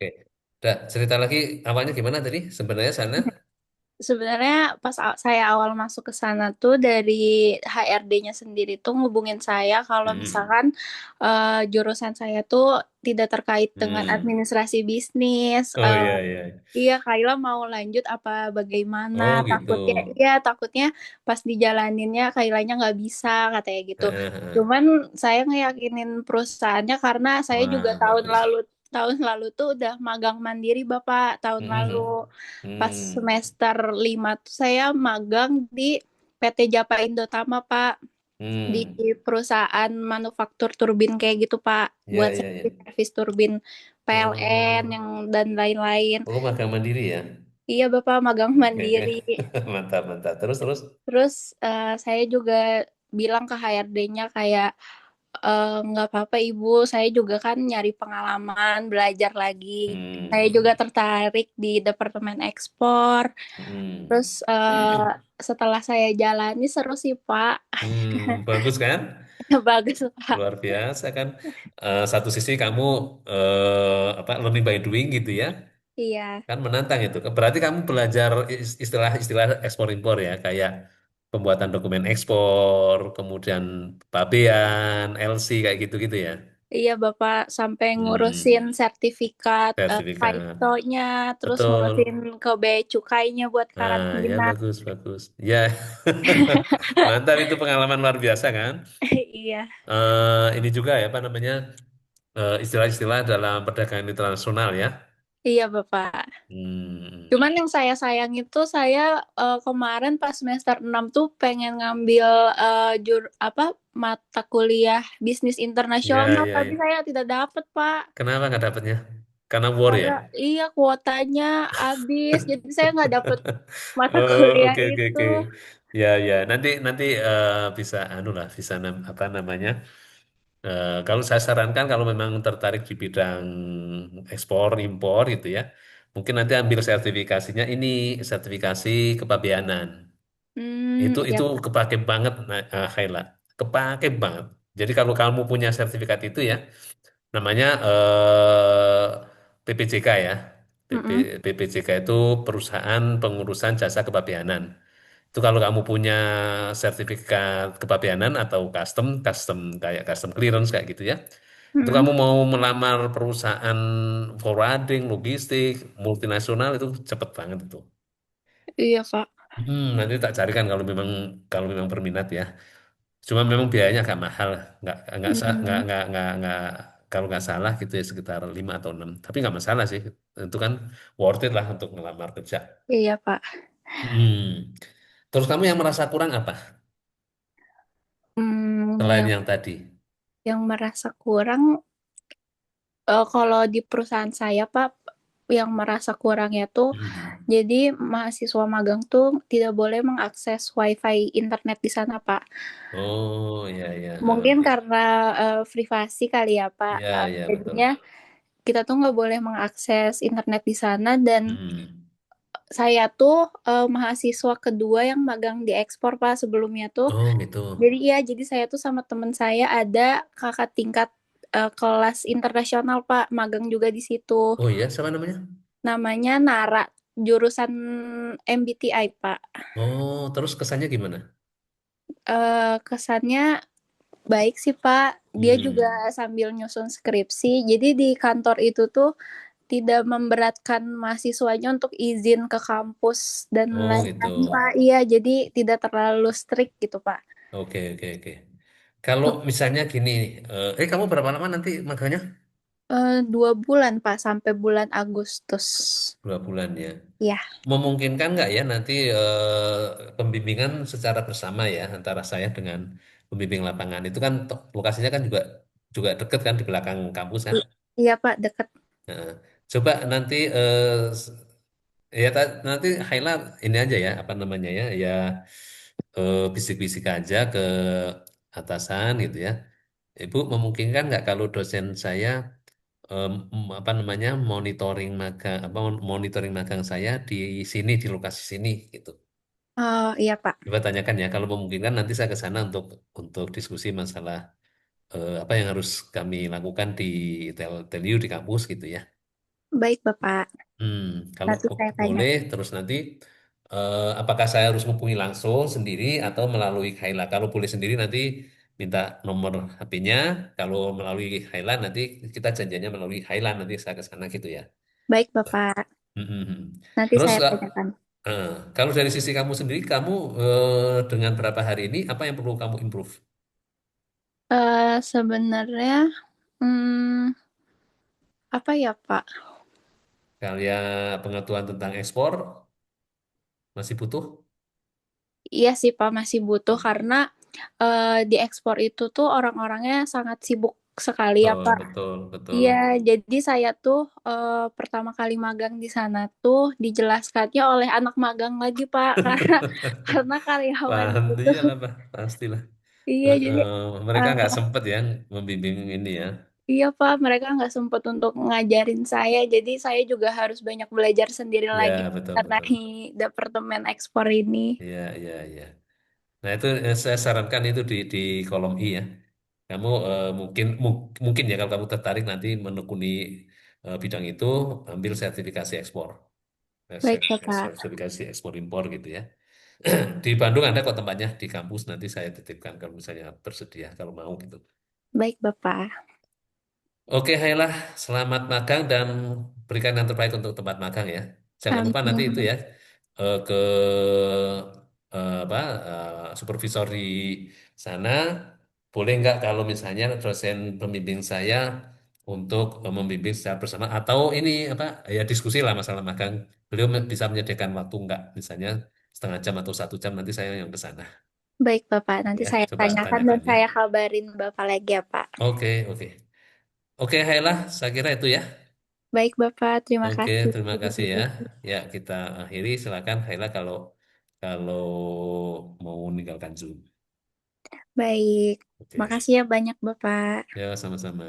Oke. Udah, cerita lagi awalnya gimana tadi sebenarnya sana? Sebenarnya pas saya awal masuk ke sana tuh dari HRD-nya sendiri tuh ngubungin saya kalau Hmm. misalkan jurusan saya tuh tidak terkait dengan Hmm. administrasi bisnis. Oh iya iya. Iya, Kayla mau lanjut apa bagaimana? Oh gitu. Takutnya, iya takutnya pas dijalaninnya Kaylanya nggak bisa katanya gitu. Heeh, heeh. Cuman saya ngeyakinin perusahaannya karena saya juga Wah bagus. tahun lalu tuh udah magang mandiri Bapak tahun lalu. Hmm. Pas Hmm. semester 5 tuh saya magang di PT Japa Indotama Pak, di Hmm. perusahaan manufaktur turbin kayak gitu Pak, Ya buat ya ya. servis turbin PLN Oh. yang dan lain-lain. Oh magang mandiri ya. Iya Bapak magang Oke oke. mandiri. Mantap mantap. Terus terus. Terus saya juga bilang ke HRD-nya kayak nggak apa-apa Ibu, saya juga kan nyari pengalaman, belajar lagi. Saya juga Hmm. tertarik di Departemen Ekspor. Hmm. Terus setelah saya jalani seru sih Pak. Bagus kan? Bagus Pak. Luar biasa kan. Satu sisi kamu apa learning by doing gitu ya. Iya, Kan menantang itu. Berarti kamu belajar istilah-istilah ekspor impor ya, kayak pembuatan dokumen ekspor, kemudian pabean, LC kayak gitu-gitu ya. iya Bapak sampai ngurusin Hmm, sertifikat sertifikat. FITO-nya, terus ngurusin Betul. ke bea cukainya buat Nah, ya karantina. bagus, bagus. Ya, mantap itu pengalaman luar biasa kan. Iya, Ini juga ya, apa namanya, istilah-istilah dalam perdagangan internasional ya. iya Bapak. Hmm. Cuman yang saya sayang itu saya kemarin pas semester 6 tuh pengen ngambil apa mata kuliah bisnis Ya, internasional ya, tapi ya. saya tidak dapet, Pak. Kenapa nggak dapetnya? Karena war ya? Karena iya kuotanya habis jadi saya nggak dapet mata Oh, kuliah oke oke itu. oke. Ya ya, nanti nanti bisa anu lah, bisa apa namanya? Kalau saya sarankan kalau memang tertarik di bidang ekspor impor gitu ya, mungkin nanti ambil sertifikasinya ini sertifikasi kepabeanan. Iya Itu Pak. kepake banget, Khaila. Kepake banget. Jadi kalau kamu punya sertifikat itu ya, namanya PPJK ya. Mm-mm. PPJK itu Perusahaan Pengurusan Jasa Kepabeanan. Itu kalau kamu punya sertifikat kepabeanan atau custom kayak custom clearance kayak gitu ya. Itu Mm-mm. kamu mau melamar perusahaan forwarding, logistik, multinasional itu cepet banget itu. Iya Pak. Nanti tak carikan kalau memang berminat ya. Cuma memang biayanya agak mahal, Mm. nggak kalau nggak salah gitu ya sekitar 5 atau 6. Tapi nggak masalah sih, itu kan worth it lah untuk melamar kerja. Iya Pak. Hmm. Terus kamu yang merasa kurang apa selain Yang yang tadi? merasa kurang kalau di perusahaan saya Pak yang merasa kurangnya tuh Hmm. jadi mahasiswa magang tuh tidak boleh mengakses wifi internet di sana Pak. Oh ya ya, Mungkin ha. karena privasi kali ya Pak. Ya ya betul. Jadinya kita tuh nggak boleh mengakses internet di sana dan Hmm. saya tuh mahasiswa kedua yang magang di ekspor Pak sebelumnya tuh. Oh gitu. Jadi iya, jadi saya tuh sama temen saya ada kakak tingkat kelas internasional Pak, magang juga di situ. Oh iya, siapa namanya? Namanya Nara, jurusan MBTI Pak. Oh, terus kesannya gimana? Kesannya baik sih Pak. Dia juga Hmm. sambil nyusun skripsi. Jadi di kantor itu tuh tidak memberatkan mahasiswanya untuk izin ke kampus dan Oh gitu. lain-lain Pak. Iya, jadi tidak terlalu strict gitu Pak. Oke oke oke. Kalau misalnya gini, kamu berapa lama nanti maganya? 2 bulan Pak, sampai bulan Agustus. 2 bulan ya. Ya, Memungkinkan nggak ya nanti pembimbingan secara bersama ya antara saya dengan pembimbing lapangan itu kan lokasinya kan juga juga deket kan di belakang kampus kan. iya Pak, dekat. Nah, coba nanti ya nanti highlight ini aja ya apa namanya ya ya bisik-bisik aja ke atasan gitu ya. Ibu memungkinkan nggak kalau dosen saya apa namanya monitoring magang saya di sini di lokasi sini gitu. Oh, iya Pak. Coba tanyakan ya kalau memungkinkan nanti saya ke sana untuk diskusi masalah apa yang harus kami lakukan di Teliu di kampus gitu ya. Baik, Bapak. Hmm, kalau Nanti saya boleh, tanyakan. terus nanti apakah saya harus menghubungi langsung sendiri atau melalui Kaila? Kalau boleh sendiri nanti minta nomor HP-nya. Kalau melalui Kaila nanti kita janjiannya melalui Kaila nanti saya ke sana gitu ya. Baik, Bapak. Hmm, hmm, hmm. Nanti Terus saya tanyakan. eh, kalau dari sisi kamu sendiri, kamu dengan berapa hari ini apa yang perlu kamu improve? Sebenarnya, hmm, apa ya, Pak? Kalian pengetahuan tentang ekspor masih butuh? Iya sih, Pak, masih butuh karena di ekspor itu tuh orang-orangnya sangat sibuk sekali ya, Betul, Pak. betul, betul. Iya, jadi saya tuh pertama kali magang di sana tuh dijelaskannya oleh anak magang lagi, Pak, karena karyawan itu tuh Iyalah, Pak, pastilah. iya jadi Mereka nggak eh, sempet ya membimbing ini ya. iya Pak, mereka nggak sempat untuk ngajarin saya, jadi saya juga harus banyak belajar sendiri lagi Ya, betul, karena betul. di departemen ekspor ini. Iya, iya, iya. Nah, itu saya sarankan itu di kolom I ya. Kamu mungkin ya kalau kamu tertarik nanti menekuni bidang itu, ambil sertifikasi ekspor. Baik Bapak, Sertifikasi ekspor impor gitu ya. Di Bandung ada kok tempatnya di kampus, nanti saya titipkan kalau misalnya bersedia kalau mau gitu. baik Bapak. Oke, Hailah, selamat magang dan berikan yang terbaik untuk tempat magang ya. Jangan lupa nanti itu Amin. ya ke apa supervisor di sana. Boleh nggak kalau misalnya dosen pembimbing saya untuk membimbing secara bersama atau ini apa ya diskusi lah masalah magang. Beliau bisa menyediakan waktu nggak, misalnya setengah jam atau 1 jam nanti saya yang ke sana Baik Bapak, nanti ya. saya Coba tanyakan dan tanyakan ya. saya kabarin Bapak lagi ya Pak. Oke, oke. Oke, Hailah, saya kira itu ya. Baik Bapak, terima Oke, kasih. terima kasih ya. Ya, kita akhiri. Silakan, Haila, kalau kalau mau meninggalkan Zoom. Baik, Oke, makasih ya banyak Bapak. ya sama-sama.